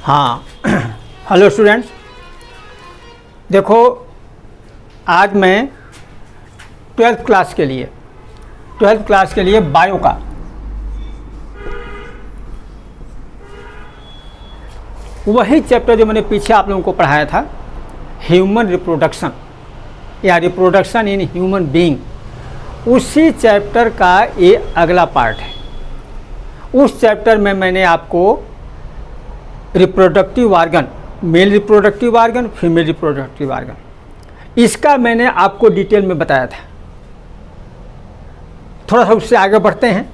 हाँ hello students, देखो आज मैं ट्वेल्थ क्लास के लिए बायो का वही चैप्टर जो मैंने पीछे आप लोगों को पढ़ाया था, ह्यूमन रिप्रोडक्शन या रिप्रोडक्शन इन ह्यूमन बीइंग, उसी चैप्टर का ये अगला पार्ट है। उस चैप्टर में मैंने आपको reproductive organ, male reproductive organ, female reproductive organ, इसका मैंने आपको डिटेल में बताया था। थोड़ा सा उससे आगे बढ़ते हैं,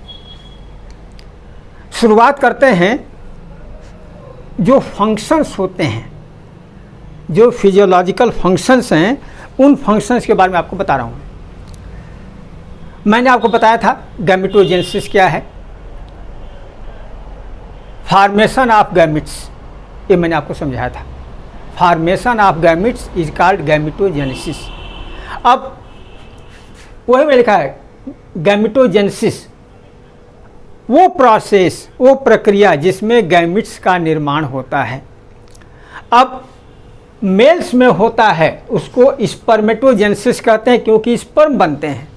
शुरुआत करते हैं। जो फंक्शंस होते हैं, जो फिजियोलॉजिकल फंक्शंस हैं, उन फंक्शंस के बारे में आपको बता रहा हूँ। मैंने आपको बताया था गैमेटोजेनेसिस क्या है, फॉर्मेशन ऑफ गैमिट्स, ये मैंने आपको समझाया था। Formation of gametes is called gametogenesis. अब वही में लिखा है गैमेटोजेनेसिस, वो प्रोसेस, वो प्रक्रिया जिसमें गैमिट्स का निर्माण होता है। अब मेल्स में होता है उसको स्पर्मेटोजेनेसिस कहते हैं, क्योंकि स्पर्म बनते हैं,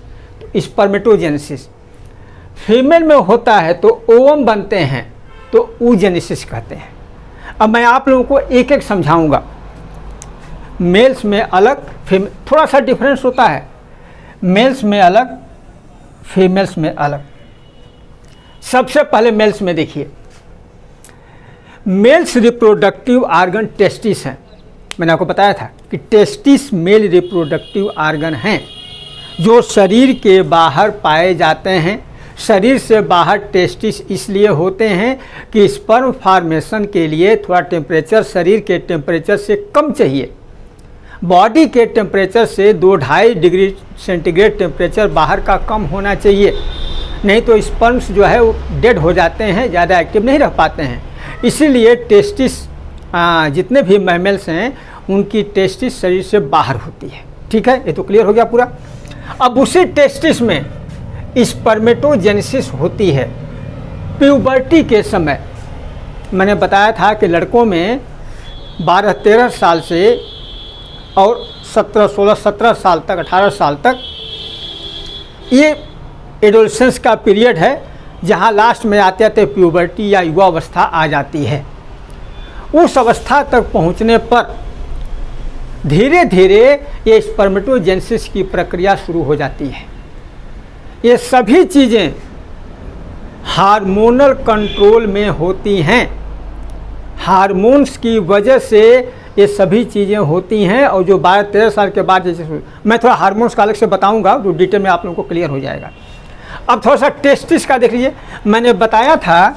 तो स्पर्मेटोजेनेसिस। फीमेल में होता है तो ओवम बनते हैं, तो oogenesis कहते हैं। अब मैं आप लोगों को एक एक समझाऊंगा। मेल्स में अलग, थोड़ा सा डिफरेंस होता है, मेल्स में अलग, फीमेल्स में अलग। सबसे पहले मेल्स में देखिए, मेल्स रिप्रोडक्टिव आर्गन टेस्टिस हैं। मैंने आपको बताया था कि टेस्टिस मेल रिप्रोडक्टिव आर्गन हैं जो शरीर के बाहर पाए जाते हैं। शरीर से बाहर टेस्टिस इसलिए होते हैं कि स्पर्म फॉर्मेशन के लिए थोड़ा टेम्परेचर शरीर के टेम्परेचर से कम चाहिए। बॉडी के टेम्परेचर से 2-2.5 डिग्री सेंटीग्रेड टेम्परेचर बाहर का कम होना चाहिए, नहीं तो स्पर्म्स जो है वो डेड हो जाते हैं, ज़्यादा एक्टिव नहीं रह पाते हैं। इसीलिए टेस्टिस जितने भी मैमल्स हैं उनकी टेस्टिस शरीर से बाहर होती है। ठीक है, ये तो क्लियर हो गया पूरा। अब उसी टेस्टिस में स्पर्मेटोजेनेसिस होती है प्यूबर्टी के समय। मैंने बताया था कि लड़कों में 12-13 साल से और 17 साल तक, 18 साल तक ये एडोलसेंस का पीरियड है, जहाँ लास्ट में आते आते प्यूबर्टी या युवा अवस्था आ जाती है। उस अवस्था तक पहुँचने पर धीरे धीरे ये स्पर्मेटोजेनेसिस की प्रक्रिया शुरू हो जाती है। ये सभी चीज़ें हार्मोनल कंट्रोल में होती हैं। हार्मोन्स की वजह से ये सभी चीज़ें होती हैं। और जो 12-13 साल के बाद, जैसे मैं थोड़ा हार्मोन्स का अलग से बताऊंगा, जो डिटेल में आप लोगों को क्लियर हो जाएगा। अब थोड़ा सा टेस्टिस का देख लीजिए। मैंने बताया था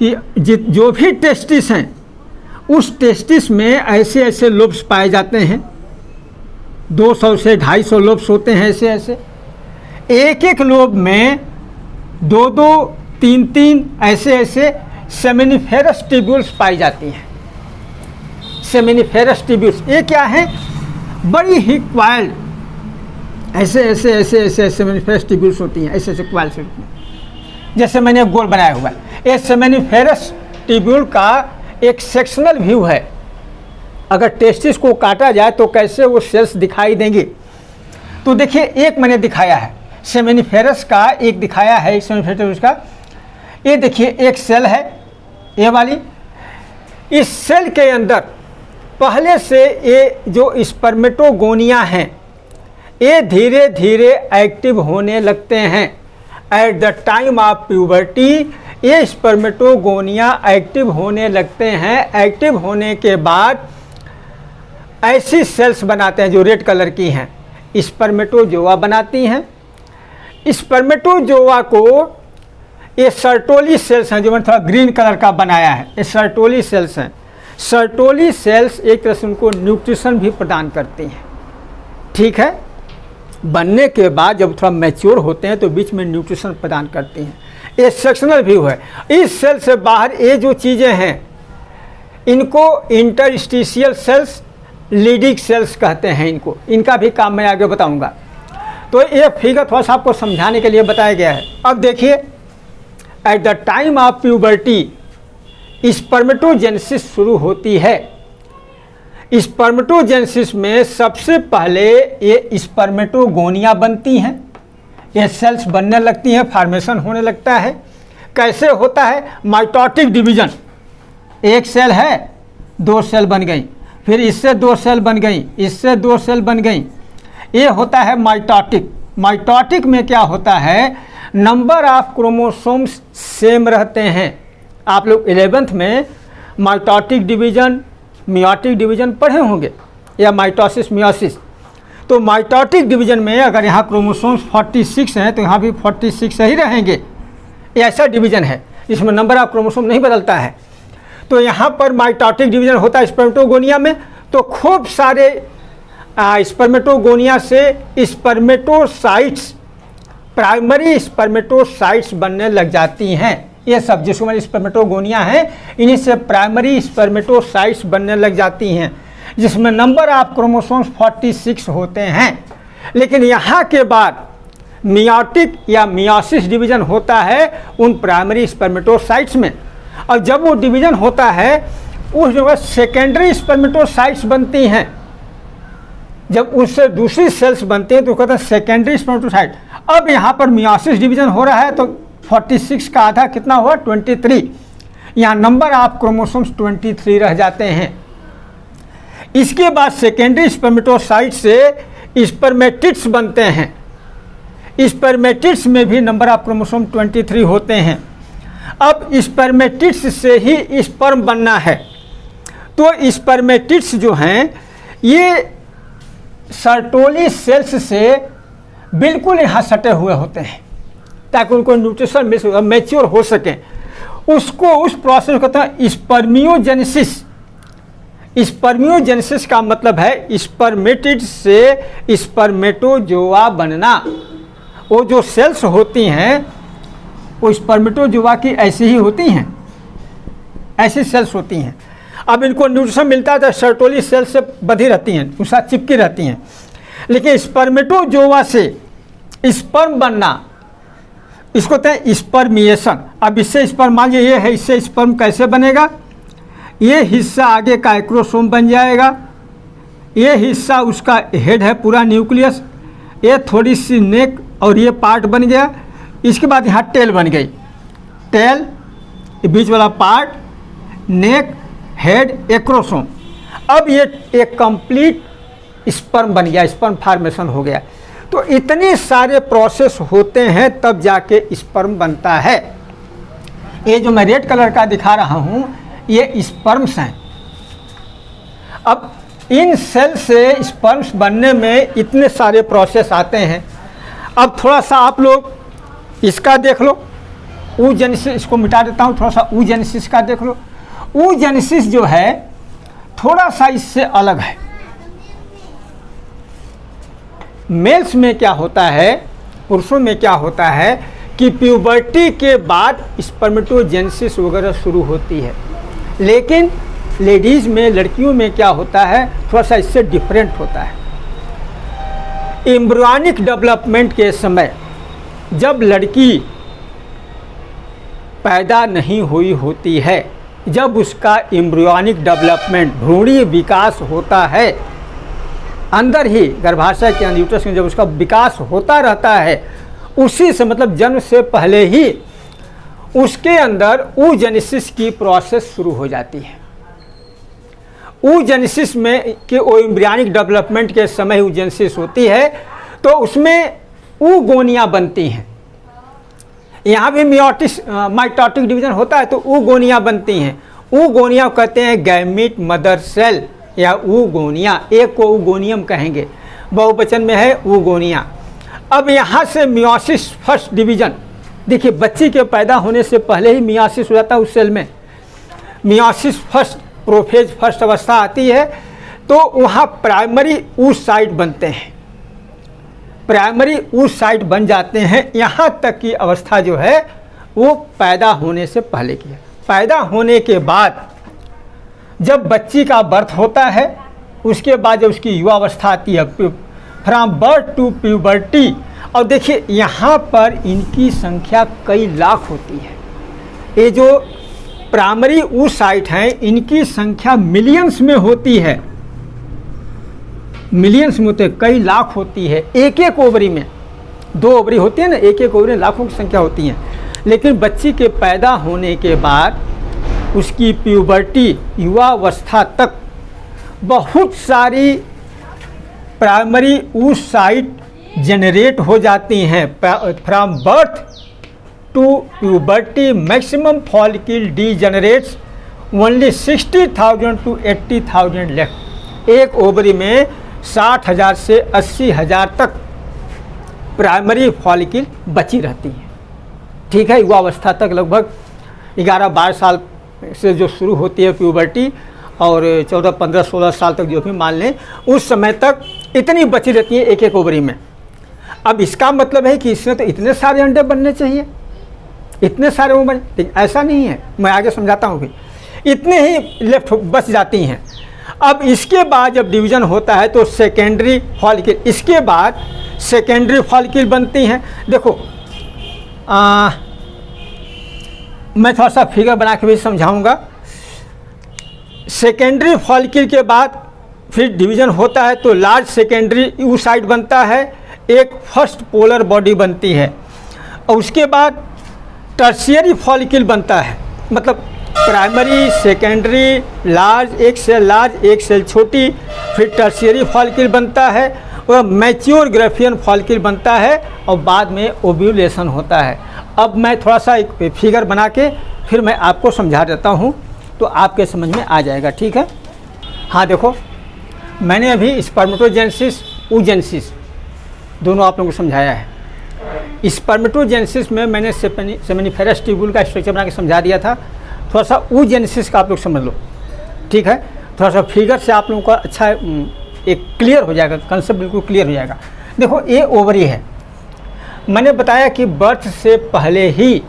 कि जो भी टेस्टिस हैं, उस टेस्टिस में ऐसे ऐसे लोब्स पाए जाते हैं। 200 से 250 लोब्स होते हैं ऐसे ऐसे। एक एक लोब में 2-2, 3-3 ऐसे ऐसे सेमिनिफेरस ट्यूब्यूल्स पाई जाती हैं। सेमिनिफेरस ट्यूब्यूल्स ये क्या है? बड़ी ही क्वाइल्ड, ऐसे ऐसे ऐसे ऐसे सेमिनिफेरस ट्यूब्यूल्स होती हैं, ऐसे ऐसे क्वाइल्स होती हैं। जैसे मैंने गोल बनाया हुआ है, ये सेमिनिफेरस ट्यूब्यूल का एक सेक्शनल व्यू है। अगर टेस्टिस को काटा जाए तो कैसे वो सेल्स दिखाई देंगे। तो देखिए, एक मैंने दिखाया है सेमिनिफेरस का, एक दिखाया है सेमिनिफेरस का। ये देखिए एक सेल है, ये वाली। इस सेल के अंदर पहले से ये जो स्पर्मेटोगोनिया हैं, ये धीरे धीरे एक्टिव होने लगते हैं। At the time of puberty ये स्पर्मेटोगोनिया एक्टिव होने लगते हैं। एक्टिव होने के बाद ऐसी सेल्स बनाते हैं जो रेड कलर की हैं, स्पर्मेटोजोआ बनाती हैं। स्पर्मेटोजोआ को ये सर्टोली सेल्स हैं, जो मैंने थोड़ा ग्रीन कलर का बनाया है, ये सर्टोली सेल्स हैं। सर्टोली सेल्स एक तरह से उनको न्यूट्रिशन भी प्रदान करती हैं। ठीक है, बनने के बाद जब थोड़ा मैच्योर होते हैं तो बीच में न्यूट्रिशन प्रदान करती हैं। ये सेक्शनल व्यू है। इस सेल से बाहर ये जो चीज़ें हैं, इनको इंटरस्टिशियल सेल्स, लीडिंग सेल्स कहते हैं इनको। इनका भी काम मैं आगे बताऊंगा। तो ये फिगर थोड़ा सा आपको समझाने के लिए बताया गया है। अब देखिए, at the time of puberty spermatogenesis शुरू होती है। स्पर्मेटोजेनेसिस में सबसे पहले ये स्पर्मेटोगोनिया बनती हैं, ये सेल्स बनने लगती हैं, फॉर्मेशन होने लगता है। कैसे होता है? माइटोटिक डिवीजन, एक सेल है, दो सेल बन गई, फिर इससे दो सेल बन गई, इससे दो सेल बन गई, ये होता है माइटोटिक। माइटोटिक में क्या होता है? नंबर ऑफ क्रोमोसोम्स सेम रहते हैं। आप लोग 11th में माइटोटिक डिवीजन, मियोटिक डिवीजन पढ़े होंगे, या माइटोसिस मियोसिस। तो माइटोटिक डिवीजन में अगर यहाँ क्रोमोसोम्स 46 हैं तो यहाँ भी 46 ही रहेंगे। ये ऐसा डिवीजन है जिसमें नंबर ऑफ क्रोमोसोम नहीं बदलता है। तो यहाँ पर माइटोटिक डिवीजन होता है स्पर्मेटोगोनिया में, तो खूब सारे स्पर्मेटोगोनिया से स्पर्मेटोसाइट्स, प्राइमरी स्पर्मेटोसाइट्स बनने लग जाती हैं। ये सब जिसमें स्पर्मेटोगोनिया है, इन्हीं से प्राइमरी स्पर्मेटोसाइट्स बनने लग जाती हैं, जिसमें नंबर ऑफ क्रोमोसोम्स 46 होते हैं। लेकिन यहाँ के बाद मियोटिक या मियोसिस डिवीजन होता है उन प्राइमरी स्पर्मेटोसाइट्स में, और जब वो डिवीजन होता है उस जगह सेकेंडरी स्पर्मेटोसाइट्स बनती हैं। जब उससे दूसरी सेल्स बनते हैं तो कहते हैं सेकेंडरी स्पर्मेटोसाइट। अब यहाँ पर मियोसिस डिवीजन हो रहा है तो 46 का आधा कितना हुआ? 23। यहाँ नंबर ऑफ क्रोमोसोम्स 23 रह जाते हैं। इसके बाद सेकेंडरी स्पर्मेटोसाइट से स्पर्मेटिड्स बनते हैं। स्पर्मेटिड्स में भी नंबर ऑफ क्रोमोसोम 23 होते हैं। अब स्पर्मेटिड्स से ही स्पर्म बनना है, तो स्पर्मेटिड्स जो हैं ये सर्टोली सेल्स से बिल्कुल यहाँ सटे हुए होते हैं ताकि उनको न्यूट्रिशन मिल सके, मैच्योर हो सके। उसको उस प्रोसेस को कहते हैं स्पर्मियोजेनेसिस। स्पर्मियोजेनेसिस का मतलब है स्पर्मेटिड्स से स्पर्मेटोजोआ बनना। वो जो सेल्स होती हैं वो स्पर्मेटोजोआ की ऐसी ही होती हैं, ऐसी सेल्स होती हैं। अब इनको न्यूट्रिशन मिलता है तो सर्टोली सेल से बंधी रहती हैं, उनके साथ चिपकी रहती हैं। लेकिन स्पर्मेटोजोआ से स्पर्म बनना, इसको कहते हैं स्पर्मिएशन। अब इससे स्पर्म, मान लीजिए ये है, इससे स्पर्म कैसे बनेगा? ये हिस्सा आगे का एक्रोसोम बन जाएगा, ये हिस्सा उसका हेड है, पूरा न्यूक्लियस, ये थोड़ी सी नेक और ये पार्ट बन गया। इसके बाद यहाँ टेल बन गई, टेल, ये बीच वाला पार्ट, नेक, हेड, एक्रोसोम। अब ये एक कंप्लीट स्पर्म बन गया, स्पर्म फॉर्मेशन हो गया। तो इतने सारे प्रोसेस होते हैं तब जाके स्पर्म बनता है। ये जो मैं रेड कलर का दिखा रहा हूँ ये स्पर्म्स हैं। अब इन सेल से स्पर्म्स बनने में इतने सारे प्रोसेस आते हैं। अब थोड़ा सा आप लोग इसका देख लो, oogenesis, इसको मिटा देता हूँ, थोड़ा सा oogenesis का देख लो। oogenesis जो है थोड़ा सा इससे अलग है। मेल्स में क्या होता है, पुरुषों में क्या होता है कि प्यूबर्टी के बाद स्पर्मेटोजेनेसिस वगैरह शुरू होती है। लेकिन लेडीज़ में, लड़कियों में क्या होता है, थोड़ा सा इससे डिफरेंट होता है। एम्ब्रियोनिक डेवलपमेंट के समय जब लड़की पैदा नहीं हुई होती है, जब उसका एम्ब्रियोनिक डेवलपमेंट, भ्रूणीय विकास होता है, अंदर ही गर्भाशय के अंदर यूट्रस में जब उसका विकास होता रहता है, उसी से मतलब जन्म से पहले ही उसके अंदर oogenesis की प्रोसेस शुरू हो जाती है। oogenesis में कि वो एम्ब्रियोनिक डेवलपमेंट के समय oogenesis होती है तो उसमें oogonia बनती हैं। यहाँ भी माइटोटिक डिवीजन होता है तो oogonia बनती हैं। oogonia कहते हैं गैमीट मदर सेल या oogonia, एक को oogoनियम कहेंगे, बहुवचन में है oogonia। अब यहाँ से मियोसिस फर्स्ट डिवीजन, देखिए बच्ची के पैदा होने से पहले ही मियोसिस हो जाता है उस सेल में। मियोसिस फर्स्ट, प्रोफेज फर्स्ट अवस्था आती है तो वहाँ प्राइमरी oocyte बनते हैं, प्राइमरी oocyte बन जाते हैं। यहाँ तक की अवस्था जो है वो पैदा होने से पहले की है। पैदा होने के बाद जब बच्ची का बर्थ होता है, उसके बाद जब उसकी युवावस्था आती है, फ्रॉम बर्थ टू प्यूबर्टी, और देखिए यहाँ पर इनकी संख्या कई लाख होती है। ये जो प्राइमरी oocyte हैं, इनकी संख्या मिलियंस में होती है, मिलियंस में होते हैं, कई लाख होती है एक एक ओवरी में। 2 ओवरी होती है ना, एक एक ओवरी में लाखों की संख्या होती है। लेकिन बच्ची के पैदा होने के बाद उसकी प्यूबर्टी, युवावस्था तक बहुत सारी प्राइमरी oocyte जनरेट हो जाती हैं। From birth to puberty maximum follicle degenerates only 60,000 to 80,000 left. एक ओवरी में 60,000 से 80,000 तक प्राइमरी फॉलिकल बची रहती है। ठीक है, युवावस्था तक लगभग 11-12 साल से जो शुरू होती है प्यूबर्टी, और 14, 15, 16 साल तक जो भी मान लें, उस समय तक इतनी बची रहती है एक एक ओवरी में। अब इसका मतलब है कि इसमें तो इतने सारे अंडे बनने चाहिए, इतने सारे वो बने, लेकिन ऐसा नहीं है। मैं आगे समझाता हूँ भी, इतने ही लेफ्ट बच जाती हैं। अब इसके बाद जब डिवीज़न होता है तो सेकेंडरी फॉलिकल, इसके बाद सेकेंडरी फॉलिकल बनती हैं। देखो मैं थोड़ा सा फिगर बना के भी समझाऊंगा। सेकेंडरी फॉलिकल के बाद फिर डिवीज़न होता है तो लार्ज सेकेंडरी oocyte बनता है, एक फर्स्ट पोलर बॉडी बनती है, और उसके बाद टर्शियरी फॉलिकल बनता है। मतलब प्राइमरी, सेकेंडरी, लार्ज, एक सेल लार्ज, एक सेल छोटी, फिर टर्शियरी फॉलिकल बनता है, और मैच्योर ग्राफियन फॉलिकल बनता है, और बाद में ओव्यूलेशन होता है। अब मैं थोड़ा सा एक फिगर बना के फिर मैं आपको समझा देता हूँ, तो आपके समझ में आ जाएगा। ठीक है, हाँ देखो, मैंने अभी स्पर्मेटोजेनेसिस, oogenesis दोनों आप लोगों को समझाया है। स्पर्मेटोजेनेसिस में मैंने सेमिनिफेरस ट्यूब्यूल का स्ट्रक्चर बना के समझा दिया था। थोड़ा सा oogenesis का आप लोग समझ लो। ठीक है, थोड़ा सा फिगर से आप लोगों को अच्छा एक क्लियर हो जाएगा, कंसेप्ट बिल्कुल क्लियर हो जाएगा। देखो, ये ओवरी है। मैंने बताया कि बर्थ से पहले ही,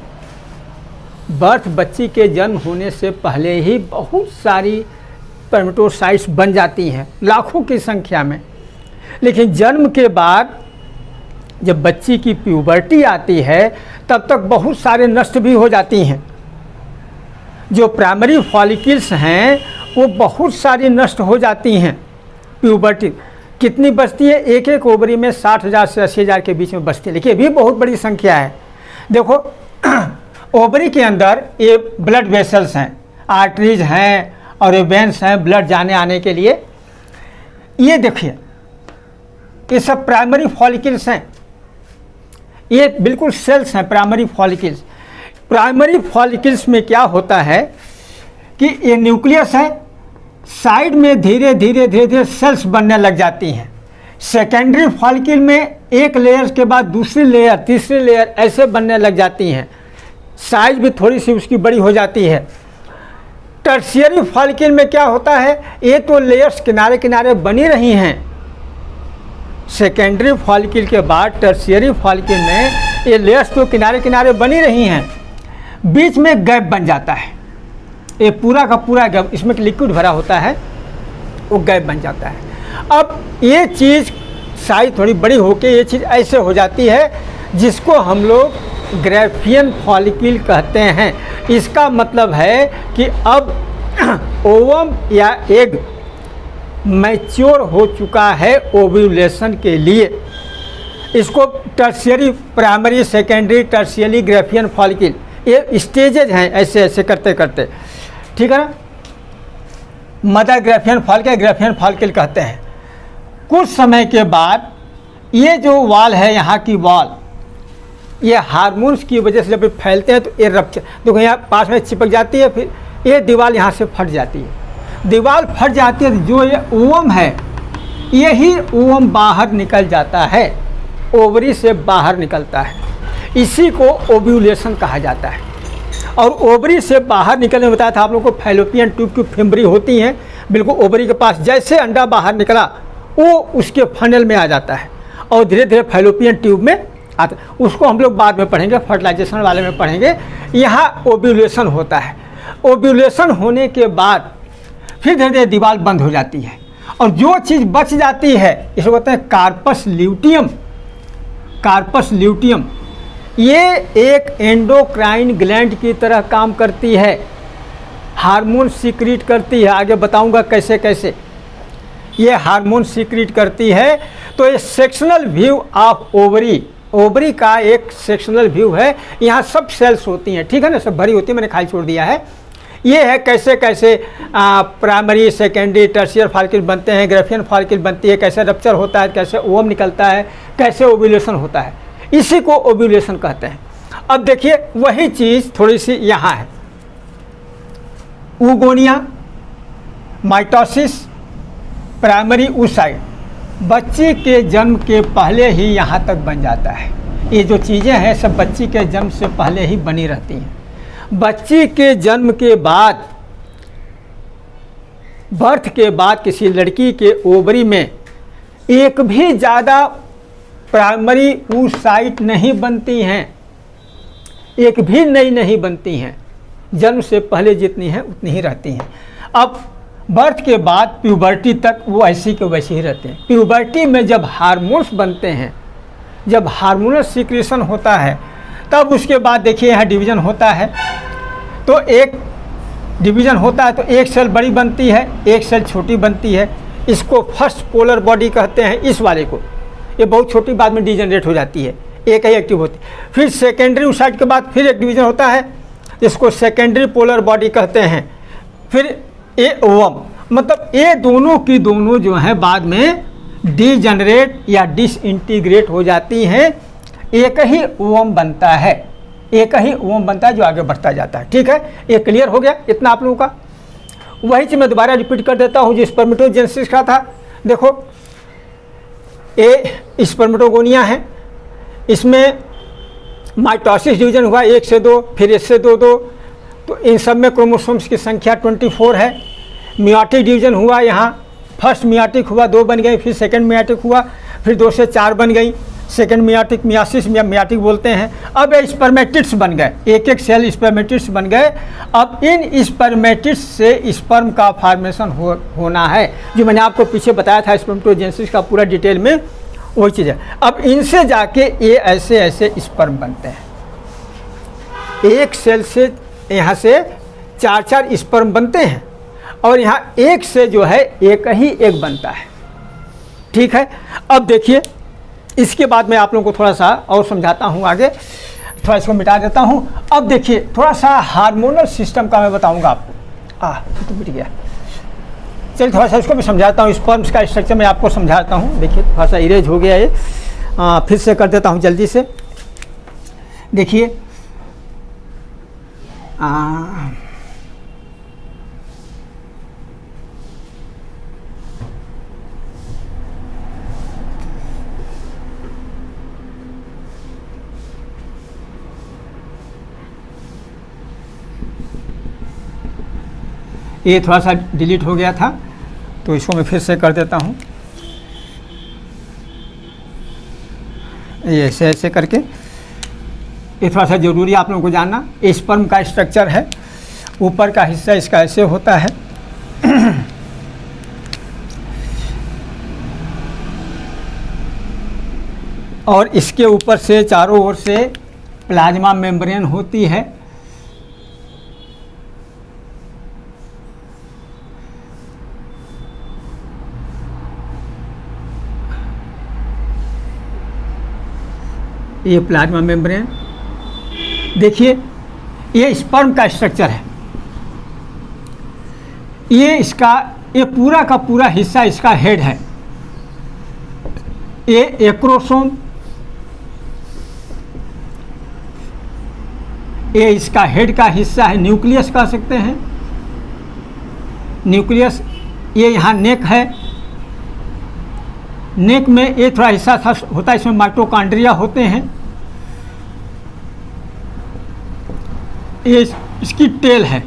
बच्ची के जन्म होने से पहले ही बहुत सारी स्पर्मेटोसाइट्स बन जाती हैं, लाखों की संख्या में। लेकिन जन्म के बाद जब बच्ची की प्यूबर्टी आती है तब तक बहुत सारे नष्ट भी हो जाती हैं। जो प्राइमरी फॉलिकल्स हैं वो बहुत सारी नष्ट हो जाती हैं। प्यूबर्टी कितनी बचती है? एक एक ओवरी में 60,000 से 80,000 के बीच में बचती है। लेकिन ये भी बहुत बड़ी संख्या है। देखो ओवरी के अंदर ये ब्लड वेसल्स हैं, आर्टरीज हैं और ये वेन्स हैं ब्लड जाने आने के लिए। ये देखिए, ये सब प्राइमरी फॉलिकल्स हैं, ये बिल्कुल सेल्स हैं प्राइमरी फॉलिकल्स। प्राइमरी फॉलिकल्स में क्या होता है कि ये न्यूक्लियस है, साइड में धीरे धीरे सेल्स बनने लग जाती हैं। सेकेंडरी फॉलिकल में एक लेयर के बाद दूसरी लेयर, तीसरी लेयर ऐसे बनने लग जाती हैं, साइज भी थोड़ी सी उसकी बड़ी हो जाती है। टर्शियरी फॉलिकल में क्या होता है, ये तो लेयर्स किनारे किनारे बनी रही हैं। सेकेंडरी फॉलिकल के बाद टर्शियरी फॉलिकल में ये लेयर्स तो किनारे किनारे बनी रही हैं, बीच में गैप बन जाता है। ये पूरा का पूरा गैप, इसमें लिक्विड भरा होता है, वो गैप बन जाता है। अब ये चीज़ साइज थोड़ी बड़ी होके ये चीज़ ऐसे हो जाती है, जिसको हम लोग ग्राफियन फॉलिकल कहते हैं। इसका मतलब है कि अब ओवम या एग मैच्योर हो चुका है ओव्यूलेशन के लिए। इसको tertiary, primary, secondary, tertiary Graafian follicle, ये स्टेजेज हैं ऐसे ऐसे करते करते। ठीक है ना, मदर ग्राफियन फॉलिकल कहते हैं। कुछ समय के बाद ये जो वॉल है, यहाँ की वॉल, ये हार्मोन्स की वजह से जब फैलते हैं तो ये रप्चर, देखो यहाँ पास में चिपक जाती है, फिर ये दीवार यहाँ से फट जाती है। दीवार फट जाती है, जो ये ओवम है, यही ओवम बाहर निकल जाता है, ओवरी से बाहर निकलता है। इसी को ओव्यूलेशन कहा जाता है। और ओवरी से बाहर निकलने में बताया था आप लोगों को, फैलोपियन ट्यूब की फिम्बरी होती हैं बिल्कुल ओवरी के पास। जैसे अंडा बाहर निकला वो उसके फनल में आ जाता है और धीरे धीरे फैलोपियन ट्यूब में आता है। उसको हम लोग बाद में पढ़ेंगे, फर्टिलाइजेशन वाले में पढ़ेंगे। यहाँ ओव्यूलेशन होता है। ओव्यूलेशन होने के बाद फिर धीरे धीरे दीवार बंद हो जाती है, और जो चीज़ बच जाती है इसको कहते हैं कार्पस ल्यूटियम। कार्पस ल्यूटियम ये एक एंडोक्राइन ग्लैंड की तरह काम करती है। हार्मोन सीक्रेट करती है, आगे बताऊंगा कैसे कैसे ये हार्मोन सीक्रेट करती है। तो ये sectional view of ovary, ovary का एक सेक्शनल व्यू है, यहाँ सब सेल्स होती हैं, ठीक है ना, सब भरी होती है, मैंने खाली छोड़ दिया है। ये है कैसे कैसे प्राइमरी सेकेंडरी टर्शियर फॉलिकल बनते हैं, ग्रेफियन फॉलिकल बनती है, कैसे रप्चर होता है, कैसे ओवम निकलता है, कैसे ओव्यूलेशन होता है, इसी को ओव्यूलेशन कहते हैं। अब देखिए वही चीज़ थोड़ी सी यहाँ है, ऊगोनिया, माइटोसिस, प्राइमरी oocyte, बच्ची के जन्म के पहले ही यहाँ तक बन जाता है। ये जो चीज़ें हैं सब बच्ची के जन्म से पहले ही बनी रहती हैं। बच्ची के जन्म के बाद, बर्थ के बाद किसी लड़की के ओवरी में एक भी ज़्यादा प्राइमरी oocyte नहीं बनती हैं, एक भी नई नहीं बनती हैं, जन्म से पहले जितनी हैं उतनी ही रहती हैं। अब बर्थ के बाद प्यूबर्टी तक वो ऐसी के वैसे ही रहते हैं। प्यूबर्टी में जब हार्मोन्स बनते हैं, जब हार्मोनल सीक्रेशन होता है, तब उसके बाद देखिए यहाँ डिवीज़न होता है। तो एक डिवीज़न होता है तो एक सेल बड़ी बनती है, एक सेल छोटी बनती है। इसको फर्स्ट पोलर बॉडी कहते हैं, इस वाले को। ये बहुत छोटी, बाद में डिजनरेट हो जाती है, एक ही एक्टिव होती है। फिर सेकेंडरी oocyte के बाद फिर एक डिवीज़न होता है, इसको सेकेंडरी पोलर बॉडी कहते हैं। फिर ए ओवम, मतलब ये दोनों की दोनों जो है बाद में डीजनरेट या डिसइंटीग्रेट हो जाती हैं, एक ही ओवम बनता है, एक ही ओवम बनता है जो आगे बढ़ता जाता है। ठीक है, ये क्लियर हो गया इतना आप लोगों का। वही चीज़ मैं दोबारा रिपीट कर देता हूँ जो स्पर्मेटोजेनेसिस का था। देखो ए स्पर्मेटोगोनिया है, इसमें माइटोसिस डिवीजन हुआ 1 से 2, फिर 1 से 2 2, तो इन सब में क्रोमोसोम्स की संख्या 24 है। मियाटिक डिवीजन हुआ, यहाँ फर्स्ट मियाटिक हुआ 2 बन गई, फिर सेकंड मियाटिक हुआ, फिर 2 से 4 बन गई, सेकंड मियाटिक, मियासिस मियाटिक बोलते हैं। अब ये स्पर्मेटिड्स बन गए, एक एक सेल स्पर्मेटिड्स बन गए। अब इन स्पर्मेटिड्स से स्पर्म का फॉर्मेशन होना है, जो मैंने आपको पीछे बताया था स्पर्मेटोजेनेसिस का पूरा डिटेल में, वही चीज़ है। अब इनसे जाके ये ऐसे ऐसे स्पर्म बनते हैं। एक सेल से यहाँ से 4 स्पर्म बनते हैं, और यहाँ एक से जो है एक ही एक बनता है। ठीक है, अब देखिए इसके बाद मैं आप लोगों को थोड़ा सा और समझाता हूँ आगे, थोड़ा इसको मिटा देता हूँ। अब देखिए थोड़ा सा हार्मोनल सिस्टम का मैं बताऊँगा आपको। तो मिट गया, चलिए थोड़ा सा इसको भी समझाता हूँ। स्पर्म्स का स्ट्रक्चर मैं आपको समझाता हूँ। देखिए थोड़ा सा इरेज हो गया ये, फिर से कर देता हूँ जल्दी से। देखिए ये थोड़ा सा डिलीट हो गया था, तो इसको मैं फिर से कर देता हूँ। ये ऐसे ऐसे करके, ये थोड़ा सा ज़रूरी आप लोगों को जानना। स्पर्म का स्ट्रक्चर है, ऊपर का हिस्सा इसका ऐसे होता है, और इसके ऊपर से चारों ओर से प्लाज्मा मेम्ब्रेन होती है। ये प्लाज्मा मेम्ब्रेन, देखिए ये स्पर्म का स्ट्रक्चर है। ये इसका, ये पूरा का पूरा हिस्सा इसका हेड है। ये एक्रोसोम, ये इसका हेड का हिस्सा है, न्यूक्लियस कह सकते हैं, न्यूक्लियस। ये यहाँ नेक है, नेक में ये थोड़ा हिस्सा होता है, इसमें माइटोकॉन्ड्रिया होते हैं। ये इसकी टेल है।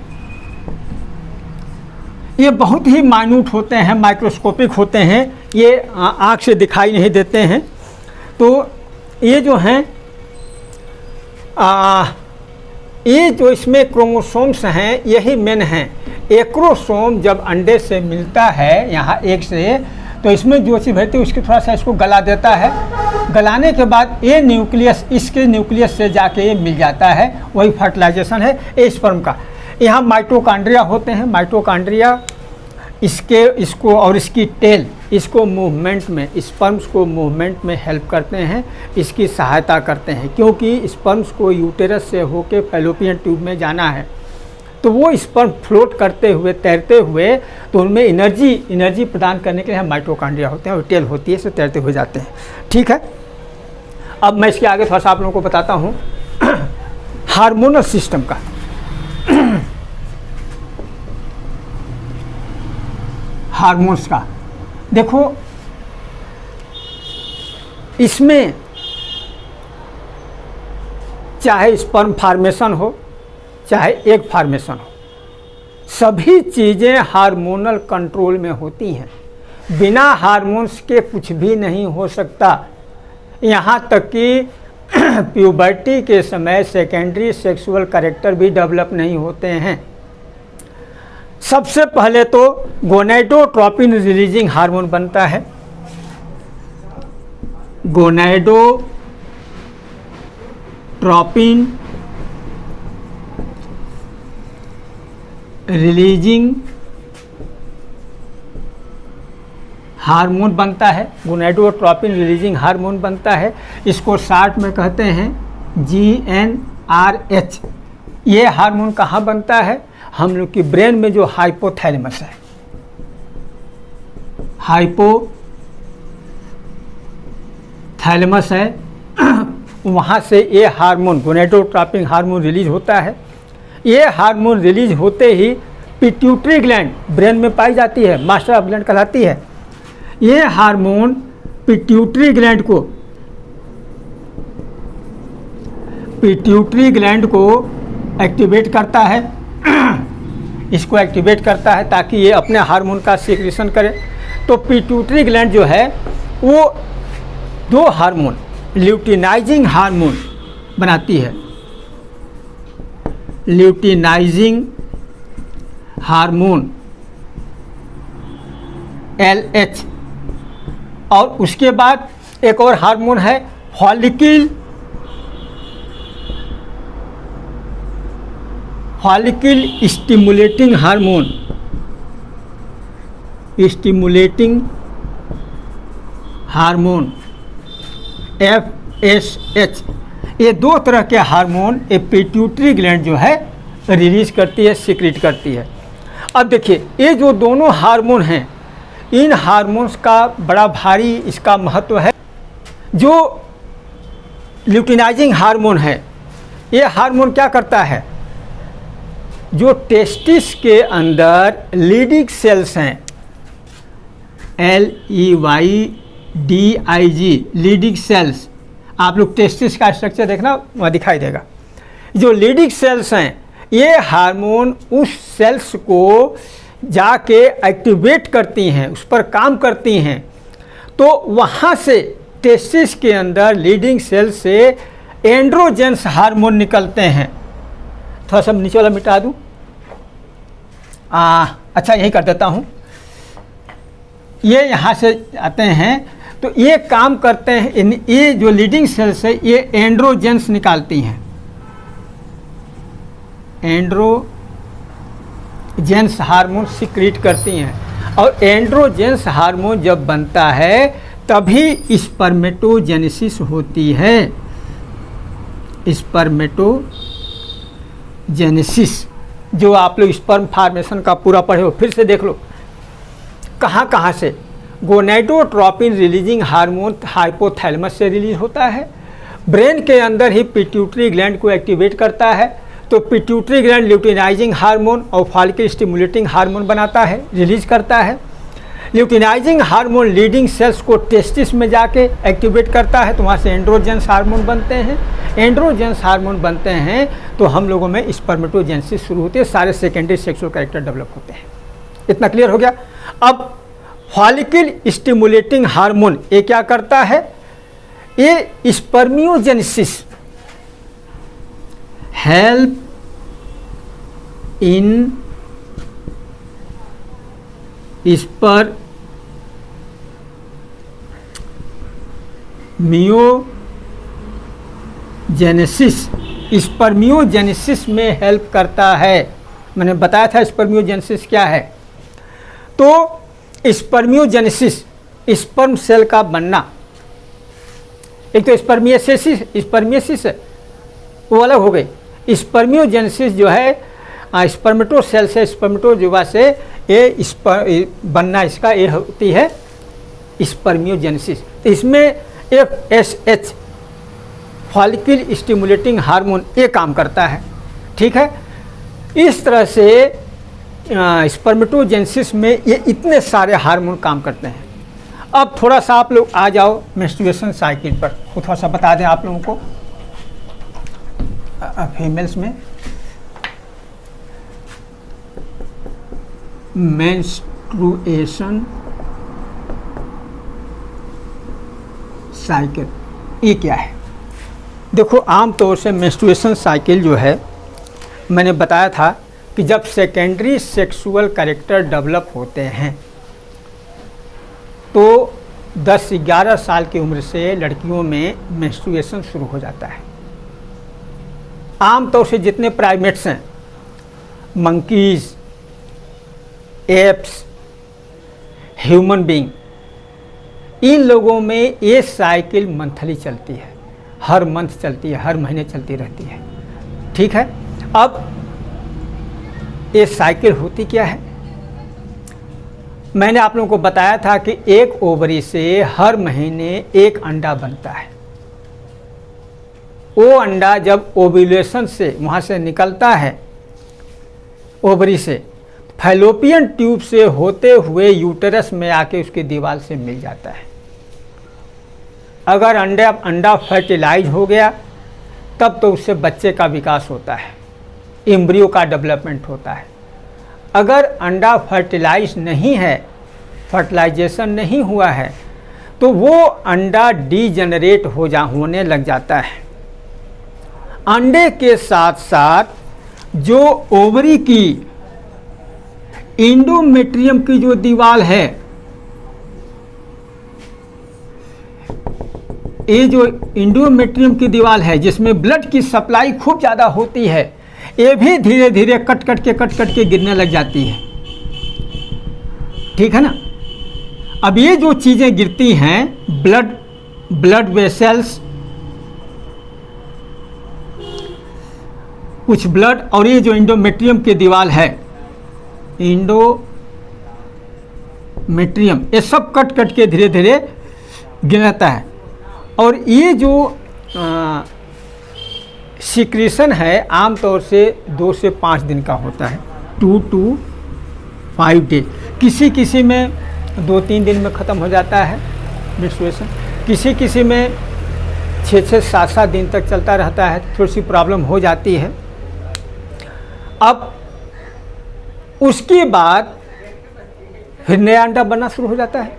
ये बहुत ही माइन्यूट होते हैं, माइक्रोस्कोपिक होते हैं, ये आँख से दिखाई नहीं देते हैं। तो ये जो हैं ये जो इसमें क्रोमोसोम्स हैं यही मेन हैं। एक्रोसोम जब अंडे से मिलता है यहाँ एक से, तो इसमें जो चीज़ रहती है उसकी थोड़ा सा इसको गला देता है। गलाने के बाद ये न्यूक्लियस, इसके न्यूक्लियस से जाके ये मिल जाता है, वही फर्टिलाइजेशन है ये स्पर्म का। यहाँ माइटोकॉन्ड्रिया होते हैं। माइटोकॉन्ड्रिया इसको और इसकी टेल इसको मूवमेंट में, स्पर्म्स को मूवमेंट में हेल्प करते हैं, इसकी सहायता करते हैं, क्योंकि स्पर्म्स को यूटेरस से होकर फैलोपियन ट्यूब में जाना है। तो वो स्पर्म फ्लोट करते हुए, तैरते हुए, तो उनमें एनर्जी प्रदान करने के लिए माइटोकॉन्ड्रिया होते हैं और टेल होती है, इससे तैरते हुए जाते हैं। ठीक है, अब मैं इसके आगे थोड़ा सा आप लोगों को बताता हूँ हार्मोनल सिस्टम का। हार्मोन्स का देखो, इसमें चाहे स्पर्म फार्मेशन हो चाहे एग फार्मेशन हो, सभी चीज़ें हार्मोनल कंट्रोल में होती हैं। बिना हार्मोन्स के कुछ भी नहीं हो सकता। यहाँ तक कि प्यूबर्टी के समय सेकेंडरी सेक्सुअल कैरेक्टर भी डेवलप नहीं होते हैं। सबसे पहले तो गोनेडोट्रोपिन रिलीजिंग हार्मोन बनता है। गोनेडोट्रोपिन रिलीजिंग हार्मोन बनता है। गोनेडोट्रोपिन रिलीजिंग हार्मोन बनता है। इसको शार्ट में कहते हैं GnRH। ये हार्मोन कहाँ बनता है? हम लोग की ब्रेन में जो हाइपोथैलेमस है, हाइपोथैलेमस है, वहाँ से ये हार्मोन गोनेडोट्रोपिन हार्मोन रिलीज होता है। ये हार्मोन रिलीज होते ही पिट्यूटरी ग्लैंड ब्रेन में पाई जाती है, मास्टर ऑफ ग्लैंड कहलाती है। ये हार्मोन पिट्यूटरी ग्लैंड को एक्टिवेट करता है। इसको एक्टिवेट करता है ताकि ये अपने हार्मोन का सीक्रेशन करे। तो पिट्यूटरी ग्लैंड जो है वो दो हार्मोन ल्यूटिनाइजिंग हार्मोन बनाती है। ल्यूटिनाइजिंग हार्मोन LH, और उसके बाद एक और हार्मोन है फॉलिकल स्टिमुलेटिंग हार्मोन, FSH। ये दो तरह के हार्मोन ये पिट्यूटरी ग्लैंड जो है रिलीज करती है, सीक्रेट करती है। अब देखिए, ये जो दोनों हार्मोन हैं, इन हार्मोन्स का बड़ा भारी इसका महत्व है। जो ल्यूटिनाइजिंग हार्मोन है, ये हार्मोन क्या करता है? जो टेस्टिस के अंदर लीडिंग सेल्स हैं, LEYDIG, लीडिंग सेल्स, आप लोग टेस्टिस का स्ट्रक्चर देखना, वहाँ दिखाई देगा। जो लीडिंग सेल्स हैं, ये हार्मोन उस सेल्स को जाके एक्टिवेट करती हैं, उस पर काम करती हैं। तो वहाँ से टेस्टिस के अंदर लीडिंग सेल से एंड्रोजेंस हार्मोन निकलते हैं। थोड़ा सा नीचे वाला मिटा दूँ, अच्छा यही कर देता हूँ। ये यहाँ से आते हैं, तो ये काम करते हैं, ये जो लीडिंग सेल्स है ये एंड्रोजेंस निकालती हैं, एंड्रोजेंस हार्मोन सीक्रेट करती हैं। और एंड्रोजेंस हार्मोन जब बनता है तभी स्पर्मेटोजेनेसिस होती है। स्पर्मेटोजेनेसिस जो आप लोग स्पर्म फार्मेशन का पूरा पढ़े हो, फिर से देख लो कहाँ कहाँ से। गोनेडोट्रोपिन रिलीजिंग हार्मोन हाइपोथैलेमस से रिलीज होता है, ब्रेन के अंदर ही पिट्यूटरी ग्लैंड को एक्टिवेट करता है। तो पिट्यूटरी ग्लैंड ल्यूटिनाइजिंग हार्मोन और फॉलिकल स्टिमुलेटिंग हार्मोन बनाता है, रिलीज करता है। ल्यूटिनाइजिंग हार्मोन लीडिंग सेल्स को टेस्टिस में जाके एक्टिवेट करता है, तो वहाँ से एंड्रोजेंस हार्मोन बनते हैं। एंड्रोजेंस हार्मोन बनते हैं तो हम लोगों में स्पर्मेटोजेनेसिस शुरू होती है, सारे सेकेंडरी सेक्सुअल कैरेक्टर डेवलप होते हैं। इतना क्लियर हो गया। अब फॉलिकल स्टिमुलेटिंग हार्मोन ये क्या करता है? ये स्पर्मियोजेनेसिस हेल्प इन स्पर्मियोजेनेसिस में हेल्प करता है। मैंने बताया था स्पर्मियोजेनेसिस क्या है। तो स्पर्मियोजेनेसिस स्पर्म सेल का बनना, एक तो स्पर्मियोसिस है वो अलग हो गई। स्पर्मियोजेनेसिस जो है स्पर्मेटोसेल से स्पर्मेटोजुआ से ये बनना, इसका ये होती है स्पर्मियोजेनेसिस। तो इसमें FSH फॉलिकल स्टिमुलेटिंग हार्मोन ये काम करता है, ठीक है। इस तरह से स्पर्मेटोजेनेसिस में ये इतने सारे हार्मोन काम करते हैं। अब थोड़ा सा आप लोग आ जाओ मेंस्ट्रुएशन साइकिल पर, वो थोड़ा सा बता दें आप लोगों को। फीमेल्स में मेंस्ट्रुएशन साइकिल ये क्या है? देखो, आमतौर से मेंस्ट्रुएशन साइकिल जो है, मैंने बताया था कि जब सेकेंडरी सेक्सुअल कैरेक्टर डेवलप होते हैं तो 10-11 साल की उम्र से लड़कियों में मेंस्ट्रुएशन शुरू हो जाता है। आमतौर से जितने प्राइमेट्स हैं, मंकीज़, एप्स, ह्यूमन बीइंग, इन लोगों में ये साइकिल मंथली चलती है, हर मंथ चलती है, हर महीने चलती रहती है, ठीक है। अब ये साइकिल होती क्या है? मैंने आप लोगों को बताया था कि एक ओवरी से हर महीने एक अंडा बनता है। वो अंडा जब ओव्यूलेशन से वहाँ से निकलता है ओवरी से, फैलोपियन ट्यूब से होते हुए यूटेरस में आके उसकी दीवार से मिल जाता है। अगर अंडा फर्टिलाइज हो गया तब तो उससे बच्चे का विकास होता है, एम्ब्रियो का डेवलपमेंट होता है। अगर अंडा फर्टिलाइज नहीं है, फर्टिलाइजेशन नहीं हुआ है, तो वो अंडा डीजेनरेट होने लग जाता है। अंडे के साथ साथ जो ओवरी की एंडोमेट्रियम की जो दीवार है, ये जो एंडोमेट्रियम की दीवार है जिसमें ब्लड की सप्लाई खूब ज़्यादा होती है, ये भी धीरे धीरे कट कट के गिरने लग जाती है, ठीक है ना। अब ये जो चीज़ें गिरती हैं, ब्लड वेसल्स, कुछ ब्लड, और ये जो एंडोमेट्रियम की दीवार है, एंडोमेट्रियम, ये सब कट कट के धीरे धीरे गिरता है। और ये जो सिक्रीशन है आमतौर से 2 से 5 दिन का होता है, 2 to 5 डेज। किसी में 2-3 दिन में ख़त्म हो जाता है मेंस्ट्रुएशन, किसी में 6-7 दिन तक चलता रहता है, थोड़ी सी प्रॉब्लम हो जाती है। अब उसके बाद फिर नया अंडा बनना शुरू हो जाता है।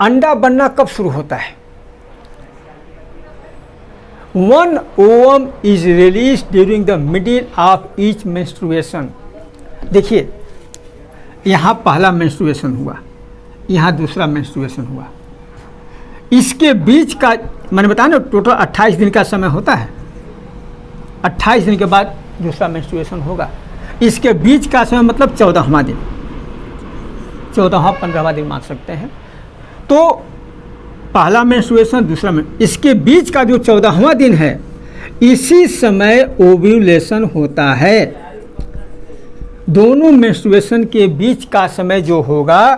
अंडा बनना कब शुरू होता है? 1 ovum is released during the middle of each menstruation। देखिए, यहाँ पहला मेंस्ट्रुएशन हुआ, यहाँ दूसरा मेंस्ट्रुएशन हुआ, इसके बीच का मैंने बताया ना टोटल 28 दिन का समय होता है। 28 दिन के बाद दूसरा मेंस्ट्रुएशन होगा। इसके बीच का समय मतलब 14वां दिन, 14वां 15वां दिन मान सकते हैं। तो पहला मेंस्ट्रुएशन, दूसरा में, इसके बीच का जो 14वां दिन है, इसी समय ओव्यूलेशन होता है। दोनों मेंस्ट्रुएशन के बीच का समय जो होगा,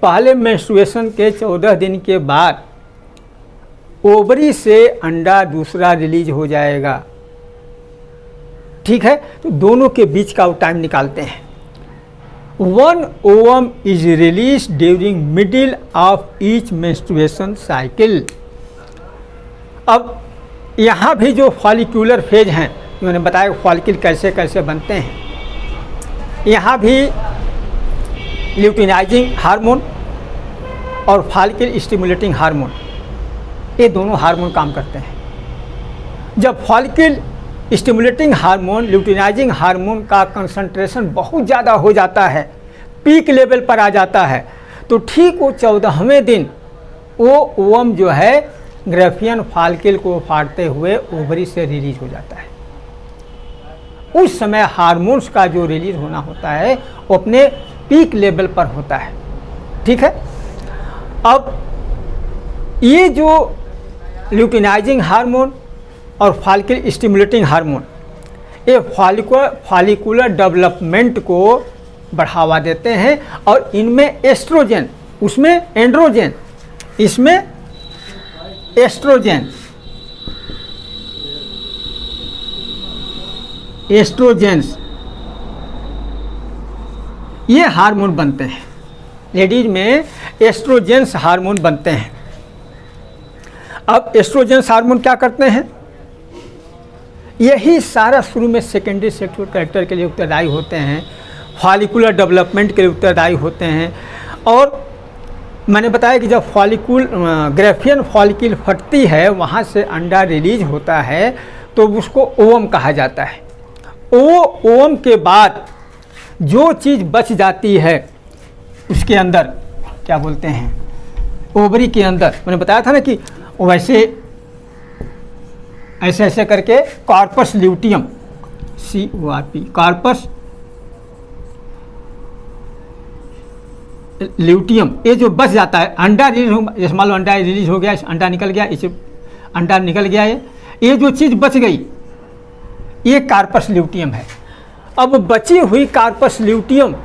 पहले मेंस्ट्रुएशन के 14 दिन के बाद ओवरी से अंडा दूसरा रिलीज हो जाएगा, ठीक है। तो दोनों के बीच का वो टाइम निकालते हैं। 1 ovum is released during middle of each menstruation cycle। अब यहाँ भी जो फॉलिक्यूलर फेज हैं, मैंने बताया फॉलिकल कैसे कैसे बनते हैं, यहाँ भी ल्यूटिनाइजिंग हार्मोन और फॉलिकल स्टिमुलेटिंग हार्मोन, ये दोनों हार्मोन काम करते हैं। जब follicle stimulating hormone, luteinizing hormone का कंसंट्रेशन बहुत ज़्यादा हो जाता है, पीक लेवल पर आ जाता है, तो ठीक वो 14वें दिन वो ओवम जो है ग्रेफियन फॉलिकल को फाड़ते हुए ओवरी से रिलीज हो जाता है। उस समय हार्मोन्स का जो रिलीज होना होता है वो अपने पीक लेवल पर होता है। ठीक है। अब ये जो ल्यूटिनाइजिंग हार्मोन और फॉलिकल स्टिमुलेटिंग हार्मोन ये फॉलिकुलर डेवलपमेंट को बढ़ावा देते हैं और इनमें एस्ट्रोजन, उसमें एंड्रोजन, इसमें एस्ट्रोजन, एस्ट्रोजेंस ये हार्मोन बनते हैं। लेडीज में एस्ट्रोजेंस हार्मोन बनते हैं। अब एस्ट्रोजेंस हार्मोन क्या करते हैं? यही सारा शुरू में सेकेंडरी सेक्सुअल कैरेक्टर के लिए उत्तरदायी होते हैं, फॉलिकुलर डेवलपमेंट के लिए उत्तरदायी होते हैं। और मैंने बताया कि जब ग्रेफियन फॉलिकल फटती है वहाँ से अंडा रिलीज होता है तो उसको ओवम कहा जाता है। ओवम के बाद जो चीज़ बच जाती है उसके अंदर क्या बोलते हैं, ओवरी के अंदर, मैंने बताया था ना कि वैसे ऐसे ऐसे करके corpus luteum, CORP, corpus luteum, ये जो बच जाता है अंडा रिलीज हो, जैसे मान लो अंडा रिलीज हो गया, अंडा निकल गया, इसे अंडा निकल गया, ये जो चीज़ बच गई ये कार्पस ल्यूटियम है। अब बची हुई कार्पस ल्यूटियम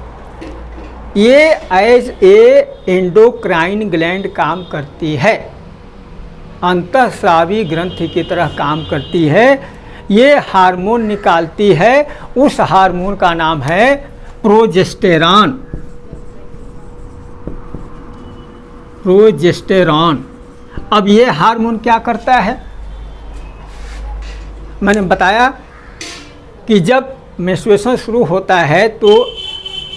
ये एज ए एंडोक्राइन ग्लैंड काम करती है, अंतःस्रावी ग्रंथि की तरह काम करती है। ये हार्मोन निकालती है, उस हार्मोन का नाम है प्रोजेस्टेरॉन। प्रोजेस्टेरॉन। अब ये हार्मोन क्या करता है? मैंने बताया कि जब मेंस्ट्रुएशन शुरू होता है तो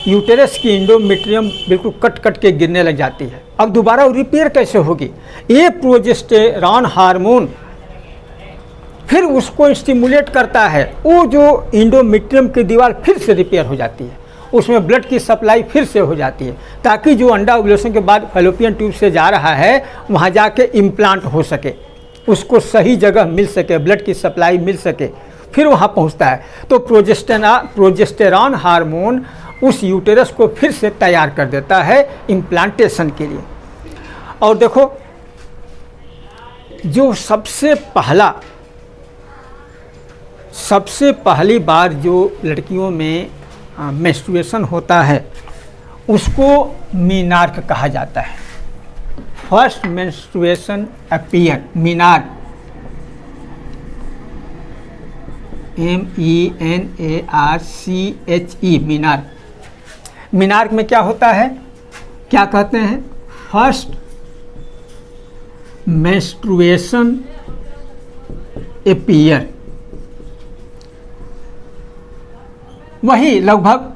यूटेरस की इंडोमेट्रियम बिल्कुल कट कट के गिरने लग जाती है। अब दोबारा रिपेयर कैसे होगी? ये प्रोजेस्टेरॉन हार्मोन फिर उसको स्टिमुलेट करता है, वो जो इंडोमेट्रियम की दीवार फिर से रिपेयर हो जाती है, उसमें ब्लड की सप्लाई फिर से हो जाती है, ताकि जो अंडा ओव्यूलेशन के बाद फैलोपियन ट्यूब से जा रहा है वहाँ जाके इम्प्लांट हो सके, उसको सही जगह मिल सके, ब्लड की सप्लाई मिल सके, फिर वहाँ पहुँचता है। तो प्रोजेस्टेरॉन हार्मोन उस यूटेरस को फिर से तैयार कर देता है इम्प्लांटेशन के लिए। और देखो, जो सबसे पहली बार जो लड़कियों में मेंस्ट्रुएशन होता है उसको मीनार्क कहा जाता है। First menstruation appear, menarche, MENARCHE, menarche. Menarche में क्या होता है, क्या कहते हैं? First menstruation appear. वही लगभग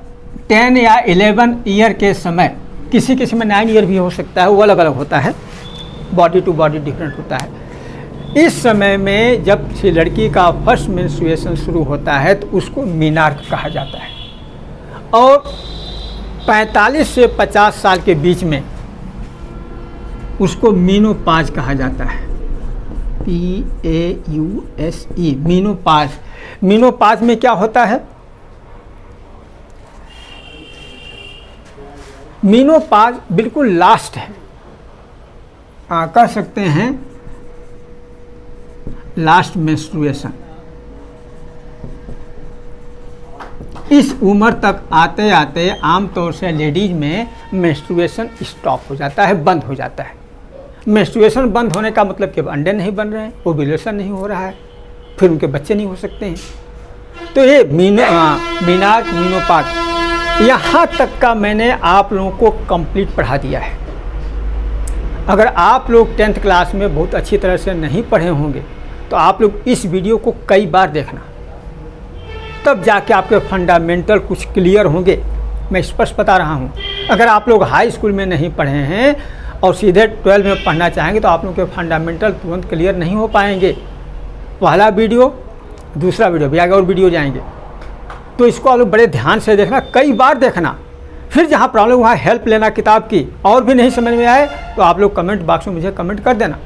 10 या 11 ईयर के समय, किसी किसी में 9 ईयर भी हो सकता है, वो अलग अलग होता है, बॉडी टू बॉडी डिफरेंट होता है। इस समय में जब किसी लड़की का फर्स्ट मेंस्ट्रुएशन शुरू होता है तो उसको मीनार्क कहा जाता है। और 45 से 50 साल के बीच में उसको मीनोपाज कहा जाता है, PAUSE, मीनोपाज। मीनोपाज में क्या होता है? मीनोपाज बिल्कुल लास्ट है, कह सकते हैं लास्ट मेंस्ट्रुएशन। इस उम्र तक आते आते आमतौर से लेडीज में मेंस्ट्रुएशन स्टॉप हो जाता है, बंद हो जाता है। मेंस्ट्रुएशन बंद होने का मतलब कि अंडे नहीं बन रहे हैं, ओव्यूलेशन नहीं हो रहा है, फिर उनके बच्चे नहीं हो सकते हैं। तो ये मीनार्क, मीनोपाज, यहाँ तक का मैंने आप लोगों को कंप्लीट पढ़ा दिया है। अगर आप लोग 10th क्लास में बहुत अच्छी तरह से नहीं पढ़े होंगे तो आप लोग इस वीडियो को कई बार देखना, तब जाके आपके फंडामेंटल कुछ क्लियर होंगे। मैं स्पष्ट बता रहा हूँ। अगर आप लोग हाई स्कूल में नहीं पढ़े हैं और सीधे 12 में पढ़ना चाहेंगे तो आप लोग के फंडामेंटल तुरंत क्लियर नहीं हो पाएंगे। पहला वीडियो, दूसरा वीडियो भी आगे और वीडियो जाएंगे, तो इसको आप लोग बड़े ध्यान से देखना, कई बार देखना। फिर जहाँ प्रॉब्लम वहाँ हेल्प लेना किताब की। और भी नहीं समझ में आए तो आप लोग कमेंट बॉक्स में मुझे कमेंट कर देना।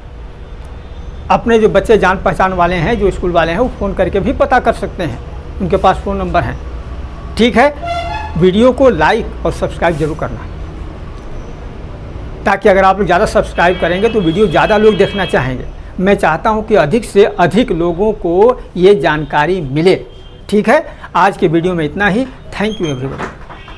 अपने जो बच्चे जान पहचान वाले हैं, जो स्कूल वाले हैं, वो फ़ोन करके भी पता कर सकते हैं, उनके पास फ़ोन नंबर हैं। ठीक है, वीडियो को लाइक और सब्सक्राइब जरूर करना, ताकि अगर आप लोग ज़्यादा सब्सक्राइब करेंगे तो वीडियो ज़्यादा लोग देखना चाहेंगे। मैं चाहता हूं कि अधिक से अधिक लोगों को ये जानकारी मिले। ठीक है, आज के वीडियो में इतना ही। Thank you everyone.